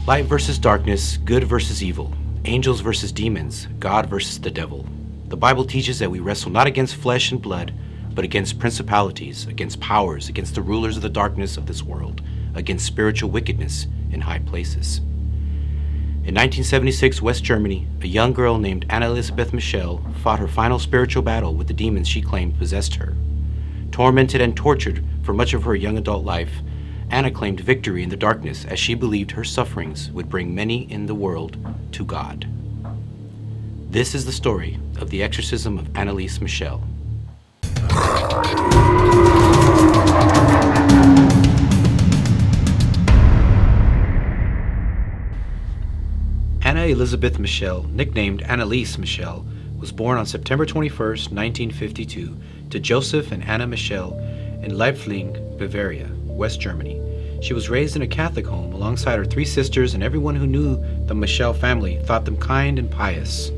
Light versus darkness, good versus evil, angels versus demons, God versus the devil. The Bible teaches that we wrestle not against flesh and blood, but against principalities, against powers, against the rulers of the darkness of this world, against spiritual wickedness in high places. In 1976, West Germany, a young girl named Anna Elisabeth Michel fought her final spiritual battle with the demons she claimed possessed her. Tormented and tortured for much of her young adult life, Anna claimed victory in the darkness as she believed her sufferings would bring many in the world to God. This is the story of the Exorcism of Anneliese Michel. Anna Elisabeth Michel, nicknamed Anneliese Michel, was born on September 21, 1952, to Joseph and Anna Michel in Leibfling, Bavaria, West Germany. She was raised in a Catholic home alongside her three sisters, and everyone who knew the Michel family thought them kind and pious.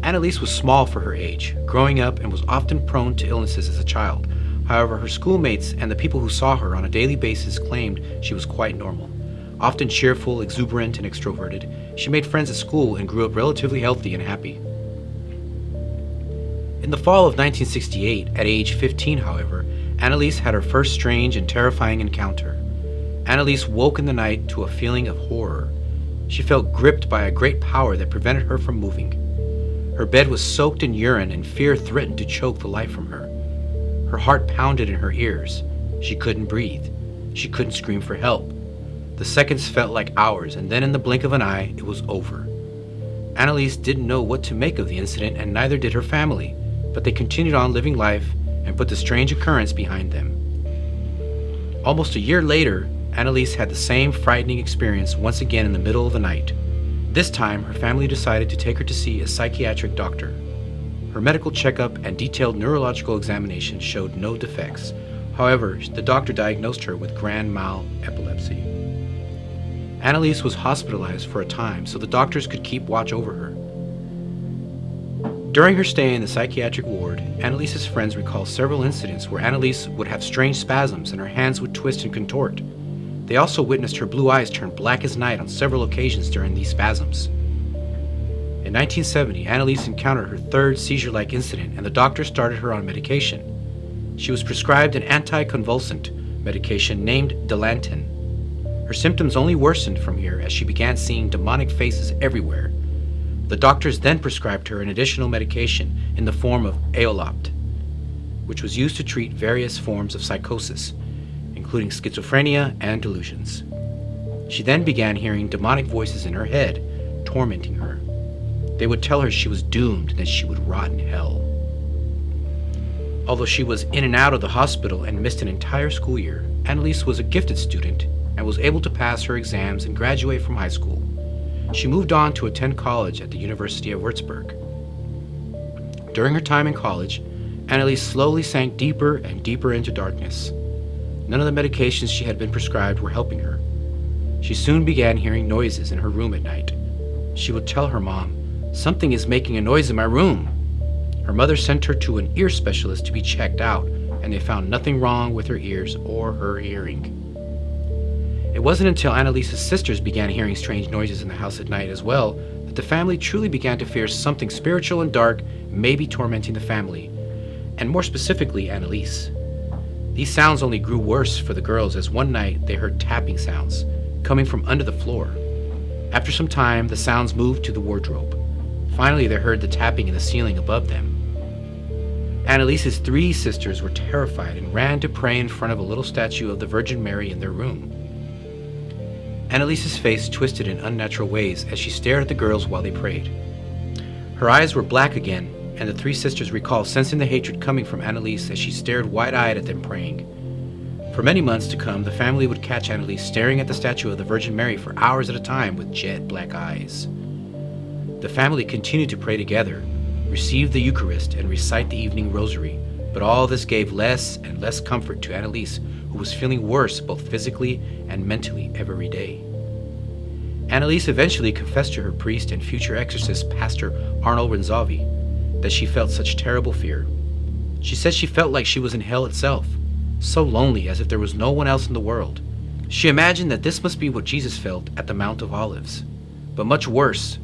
Anneliese was small for her age, growing up, and was often prone to illnesses as a child. However, her schoolmates and the people who saw her on a daily basis claimed she was quite normal. Often cheerful, exuberant, and extroverted, she made friends at school and grew up relatively healthy and happy. In the fall of 1968, at age 15, however, Anneliese had her first strange and terrifying encounter. Anneliese woke in the night to a feeling of horror. She felt gripped by a great power that prevented her from moving. Her bed was soaked in urine, and fear threatened to choke the life from her. Her heart pounded in her ears. She couldn't breathe. She couldn't scream for help. The seconds felt like hours, and then in the blink of an eye, it was over. Anneliese didn't know what to make of the incident, and neither did her family, but they continued on living life and put the strange occurrence behind them. Almost a year later, Anneliese had the same frightening experience once again in the middle of the night. This time, her family decided to take her to see a psychiatric doctor. Her medical checkup and detailed neurological examination showed no defects. However, the doctor diagnosed her with grand mal epilepsy. Anneliese was hospitalized for a time so the doctors could keep watch over her. During her stay in the psychiatric ward, Anneliese's friends recall several incidents where Anneliese would have strange spasms and her hands would twist and contort. They also witnessed her blue eyes turn black as night on several occasions during these spasms. In 1970, Anneliese encountered her third seizure-like incident, and the doctor started her on medication. She was prescribed an anticonvulsant medication named Dilantin. Her symptoms only worsened from here as she began seeing demonic faces everywhere. The doctors then prescribed her an additional medication in the form of Aolopt, which was used to treat various forms of psychosis, including schizophrenia and delusions. She then began hearing demonic voices in her head, tormenting her. They would tell her she was doomed and that she would rot in hell. Although she was in and out of the hospital and missed an entire school year, Anneliese was a gifted student and was able to pass her exams and graduate from high school. She moved on to attend college at the University of Würzburg. During her time in college, Anneliese slowly sank deeper and deeper into darkness. None of the medications she had been prescribed were helping her. She soon began hearing noises in her room at night. She would tell her mom, "Something is making a noise in my room." Her mother sent her to an ear specialist to be checked out, and they found nothing wrong with her ears or her hearing. It wasn't until Anneliese's sisters began hearing strange noises in the house at night as well that the family truly began to fear something spiritual and dark may be tormenting the family, and more specifically Anneliese. These sounds only grew worse for the girls as one night they heard tapping sounds coming from under the floor. After some time, the sounds moved to the wardrobe. Finally, they heard the tapping in the ceiling above them. Anneliese's three sisters were terrified and ran to pray in front of a little statue of the Virgin Mary in their room. Anneliese's face twisted in unnatural ways as she stared at the girls while they prayed. Her eyes were black again, and the three sisters recall sensing the hatred coming from Anneliese as she stared wide-eyed at them praying. For many months to come, the family would catch Anneliese staring at the statue of the Virgin Mary for hours at a time with jet black eyes. The family continued to pray together, receive the Eucharist, and recite the evening rosary, but all this gave less and less comfort to Anneliese, who was feeling worse both physically and mentally every day. Anneliese eventually confessed to her priest and future exorcist, Pastor Arnold Renzavi, that she felt such terrible fear. She said she felt like she was in hell itself, so lonely as if there was no one else in the world. She imagined that this must be what Jesus felt at the Mount of Olives, but much worse,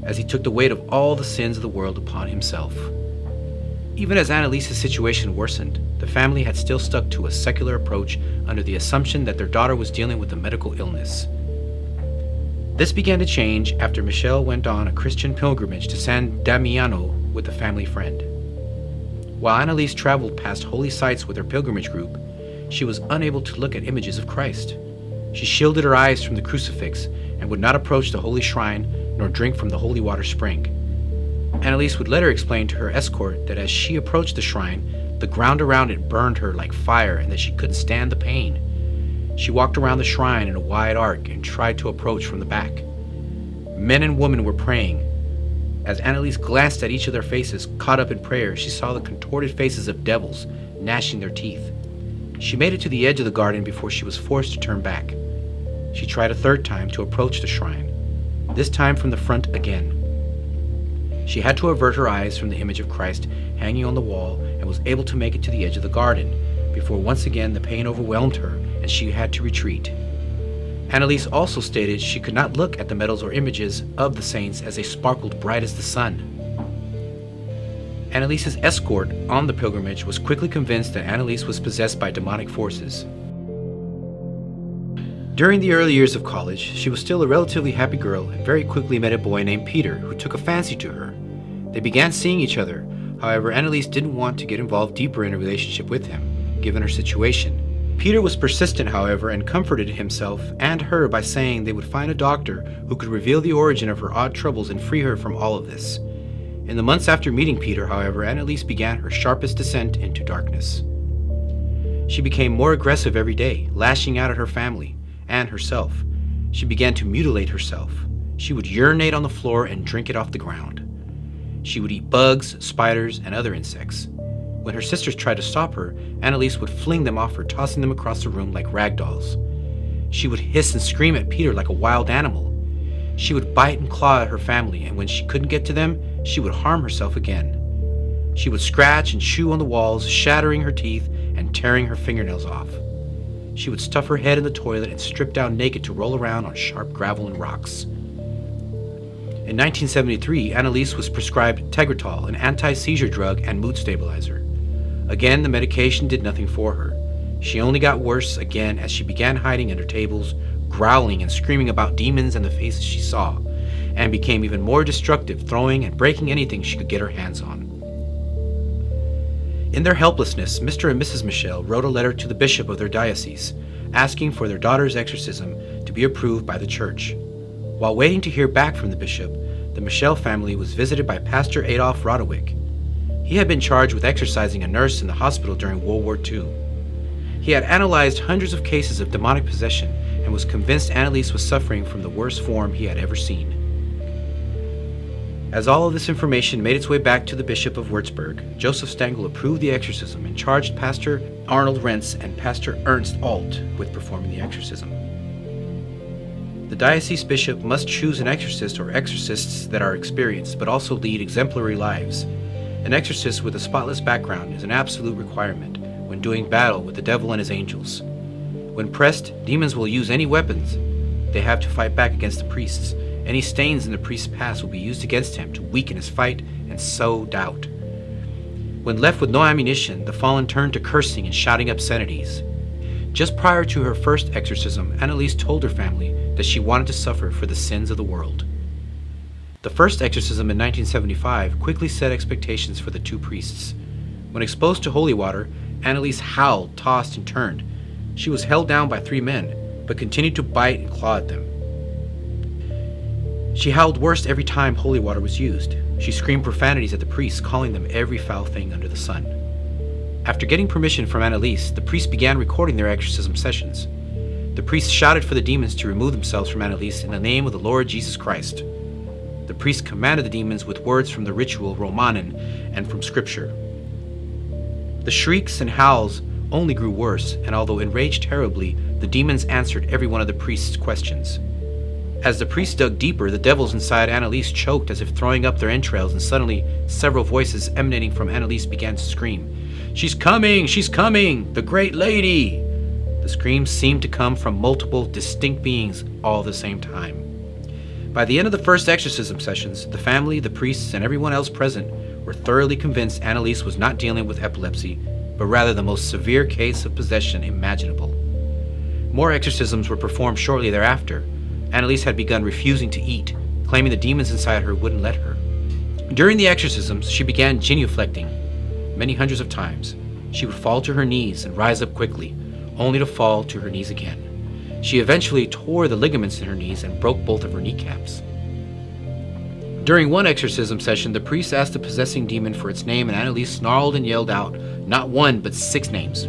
as he took the weight of all the sins of the world upon himself. Even as Anneliese's situation worsened, the family had still stuck to a secular approach under the assumption that their daughter was dealing with a medical illness. This began to change after Michel went on a Christian pilgrimage to San Damiano with a family friend. While Anneliese traveled past holy sites with her pilgrimage group, she was unable to look at images of Christ. She shielded her eyes from the crucifix and would not approach the holy shrine nor drink from the holy water spring. Anneliese would later explain to her escort that as she approached the shrine, the ground around it burned her like fire and that she couldn't stand the pain. She walked around the shrine in a wide arc and tried to approach from the back. Men and women were praying. As Anneliese glanced at each of their faces, caught up in prayer, she saw the contorted faces of devils gnashing their teeth. She made it to the edge of the garden before she was forced to turn back. She tried a third time to approach the shrine, this time from the front again. She had to avert her eyes from the image of Christ hanging on the wall and was able to make it to the edge of the garden before once again the pain overwhelmed her and she had to retreat. Anneliese also stated she could not look at the medals or images of the saints as they sparkled bright as the sun. Anneliese's escort on the pilgrimage was quickly convinced that Anneliese was possessed by demonic forces. During the early years of college, she was still a relatively happy girl and very quickly met a boy named Peter who took a fancy to her. They began seeing each other. However, Anneliese didn't want to get involved deeper in a relationship with him, given her situation. Peter was persistent, however, and comforted himself and her by saying they would find a doctor who could reveal the origin of her odd troubles and free her from all of this. In the months after meeting Peter, however, Anneliese began her sharpest descent into darkness. She became more aggressive every day, lashing out at her family and herself. She began to mutilate herself. She would urinate on the floor and drink it off the ground. She would eat bugs, spiders, and other insects. When her sisters tried to stop her, Anneliese would fling them off her, tossing them across the room like rag dolls. She would hiss and scream at Peter like a wild animal. She would bite and claw at her family, and when she couldn't get to them, she would harm herself again. She would scratch and chew on the walls, shattering her teeth and tearing her fingernails off. She would stuff her head in the toilet and strip down naked to roll around on sharp gravel and rocks. In 1973, Anneliese was prescribed Tegretol, an anti-seizure drug and mood stabilizer. Again, the medication did nothing for her. She only got worse again as she began hiding under tables, growling and screaming about demons and the faces she saw, and became even more destructive, throwing and breaking anything she could get her hands on. In their helplessness, Mr. and Mrs. Michel wrote a letter to the bishop of their diocese, asking for their daughter's exorcism to be approved by the church. While waiting to hear back from the bishop, the Michel family was visited by Pastor Adolf Roderick. He had been charged with exorcising a nurse in the hospital during World War II. He had analyzed hundreds of cases of demonic possession and was convinced Anneliese was suffering from the worst form he had ever seen. As all of this information made its way back to the Bishop of Würzburg, Joseph Stengel approved the exorcism and charged Pastor Arnold Rentz and Pastor Ernst Alt with performing the exorcism. The diocese bishop must choose an exorcist or exorcists that are experienced but also lead exemplary lives. An exorcist with a spotless background is an absolute requirement when doing battle with the devil and his angels. When pressed, demons will use any weapons. They have to fight back against the priests. Any stains in the priest's past will be used against him to weaken his fight and sow doubt. When left with no ammunition, the fallen turned to cursing and shouting obscenities. Just prior to her first exorcism, Anneliese told her family that she wanted to suffer for the sins of the world. The first exorcism in 1975 quickly set expectations for the two priests. When exposed to holy water, Anneliese howled, tossed, and turned. She was held down by 3 men, but continued to bite and claw at them. She howled worse every time holy water was used. She screamed profanities at the priests, calling them every foul thing under the sun. After getting permission from Anneliese, the priests began recording their exorcism sessions. The priests shouted for the demons to remove themselves from Anneliese in the name of the Lord Jesus Christ. The priests commanded the demons with words from the ritual Romanen and from Scripture. The shrieks and howls only grew worse, and although enraged terribly, the demons answered every one of the priests' questions. As the priests dug deeper, the devils inside Anneliese choked as if throwing up their entrails, and suddenly several voices emanating from Anneliese began to scream, "She's coming! She's coming! The great lady!" The The screams seemed to come from multiple, distinct beings all at the same time. By the end of the first exorcism sessions, the family, the priests, and everyone else present were thoroughly convinced Anneliese was not dealing with epilepsy, but rather the most severe case of possession imaginable. More exorcisms were performed shortly thereafter. Anneliese had begun refusing to eat, claiming the demons inside her wouldn't let her. During the exorcisms, she began genuflecting many hundreds of times. She would fall to her knees and rise up quickly, only to fall to her knees again. She eventually tore the ligaments in her knees and broke both of her kneecaps. During one exorcism session, the priest asked the possessing demon for its name, and Anneliese snarled and yelled out not one, but 6 names.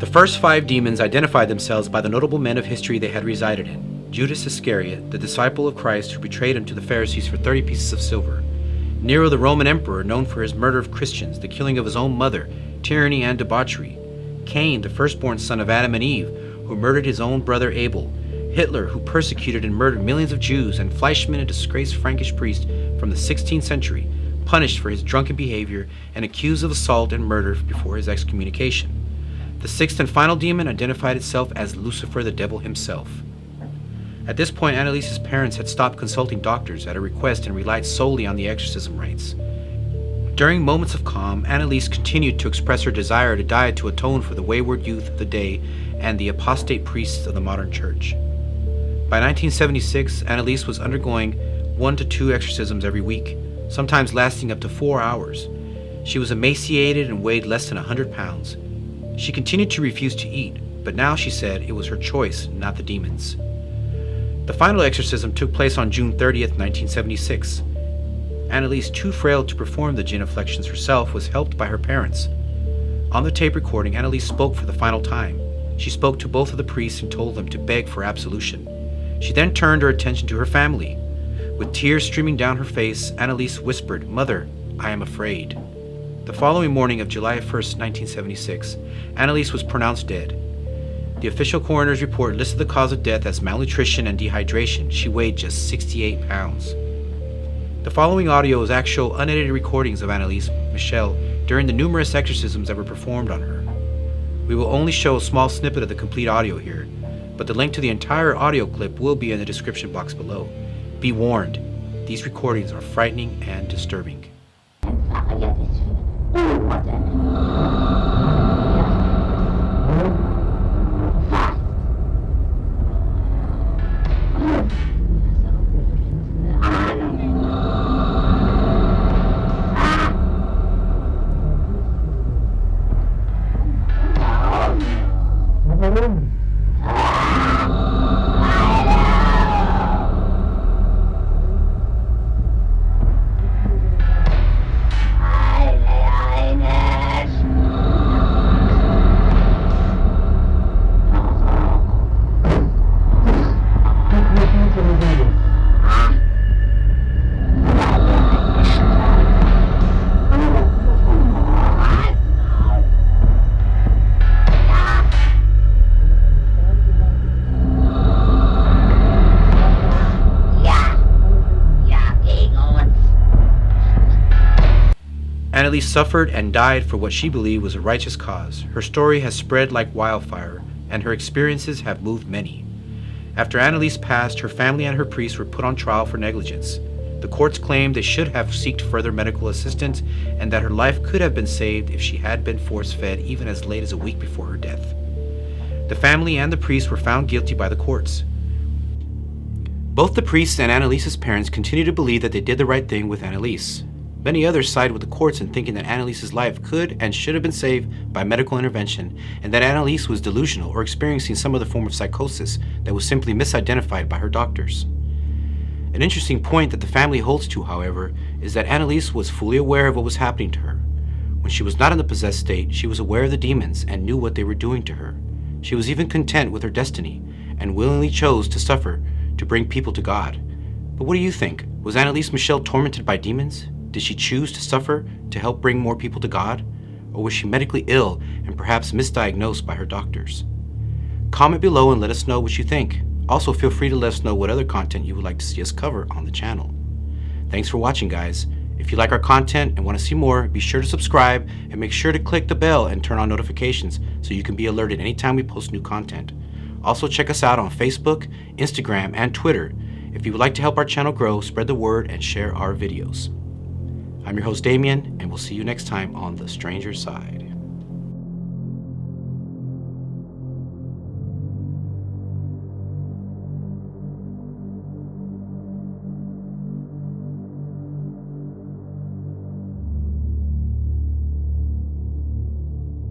The first 5 demons identified themselves by the notable men of history they had resided in: Judas Iscariot, the disciple of Christ who betrayed him to the Pharisees for 30 pieces of silver; Nero, the Roman emperor, known for his murder of Christians, the killing of his own mother, tyranny, and debauchery; Cain, the firstborn son of Adam and Eve, who murdered his own brother Abel; Hitler, who persecuted and murdered millions of Jews; and Fleischmann, a disgraced Frankish priest from the 16th century, punished for his drunken behavior and accused of assault and murder before his excommunication. The 6th and final demon identified itself as Lucifer, the devil himself. At this point, Anneliese's parents had stopped consulting doctors at her request and relied solely on the exorcism rites. During moments of calm, Anneliese continued to express her desire to die to atone for the wayward youth of the day and the apostate priests of the modern church. By 1976, Anneliese was undergoing 1 to 2 exorcisms every week, sometimes lasting up to 4 hours. She was emaciated and weighed less than 100 pounds. She continued to refuse to eat, but now she said it was her choice, not the demons. The final exorcism took place on June 30th, 1976. Anneliese, too frail to perform the genuflections herself, was helped by her parents. On the tape recording, Anneliese spoke for the final time. She spoke to both of the priests and told them to beg for absolution. She then turned her attention to her family. With tears streaming down her face, Anneliese whispered, "Mother, I am afraid." The following morning of July 1st, 1976, Anneliese was pronounced dead. The official coroner's report listed the cause of death as malnutrition and dehydration. She weighed just 68 pounds. The following audio is actual unedited recordings of Anneliese Michel during the numerous exorcisms that were performed on her. We will only show a small snippet of the complete audio here, but the link to the entire audio clip will be in the description box below. Be warned, these recordings are frightening and disturbing. Anneliese suffered and died for what she believed was a righteous cause. Her story has spread like wildfire, and her experiences have moved many. After Anneliese passed, her family and her priests were put on trial for negligence. The courts claimed they should have sought further medical assistance and that her life could have been saved if she had been force-fed even as late as a week before her death. The family and the priests were found guilty by the courts. Both the priests and Anneliese's parents continue to believe that they did the right thing with Anneliese. Many others side with the courts in thinking that Anneliese's life could and should have been saved by medical intervention, and that Anneliese was delusional or experiencing some other form of psychosis that was simply misidentified by her doctors. An interesting point that the family holds to, however, is that Anneliese was fully aware of what was happening to her. When she was not in the possessed state, she was aware of the demons and knew what they were doing to her. She was even content with her destiny and willingly chose to suffer to bring people to God. But what do you think? Was Anneliese Michel tormented by demons? Did she choose to suffer to help bring more people to God? Or was she medically ill and perhaps misdiagnosed by her doctors? Comment below and let us know what you think. Also, feel free to let us know what other content you would like to see us cover on the channel. Thanks for watching, guys, If you like our content and want to see more, be sure to subscribe and make sure to click the bell and turn on notifications so you can be alerted anytime we post new content. Also check us out on Facebook, Instagram, and Twitter. If you would like to help our channel grow, spread the word and share our videos. I'm your host Damien, and we'll see you next time on The Stranger Side.